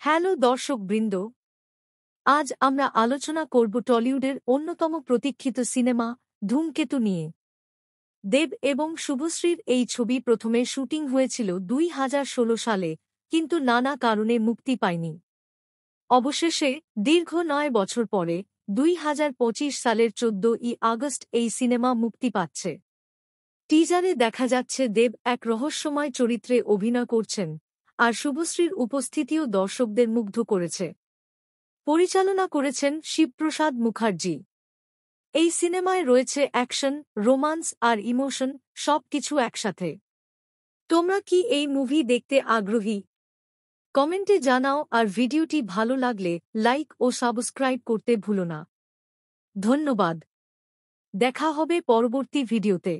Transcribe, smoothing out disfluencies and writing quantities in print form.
Hello দর্শকবৃন্দ, আজ আমরা আলোচনা করব টলিউডের অন্যতম প্রতীক্ষিত সিনেমা ধূমকেতু নিয়ে। দেব এবং শুভশ্রীর এই ছবি প্রথমে শুটিং হয়েছিল 2016 সালে, কিন্তু নানা কারণে মুক্তি পায়নি। অবশেষে দীর্ঘ 9 বছর পরে 2025 সালের 14ই আগস্ট এই সিনেমা মুক্তি পাচ্ছে। টিজারে দেখা যাচ্ছে দেব এক রহস্যময় চরিত্রে অভিনয় করছেন, আর শুভশ্রীর উপস্থিতিও দর্শকদের মুগ্ধ করেছে। পরিচালনা করেছেন শিবপ্রসাদ মুখার্জি। এই সিনেমায় রয়েছে অ্যাকশন, রোমান্স আর ইমোশন, সবকিছু একসাথে। তোমরা কি এই মুভি দেখতে আগ্রহী? কমেন্টে জানাও, আর ভিডিওটি ভালো লাগলে লাইক ও সাবস্ক্রাইব করতে ভুলো না। ধন্যবাদ। দেখা হবে পরবর্তী ভিডিওতে।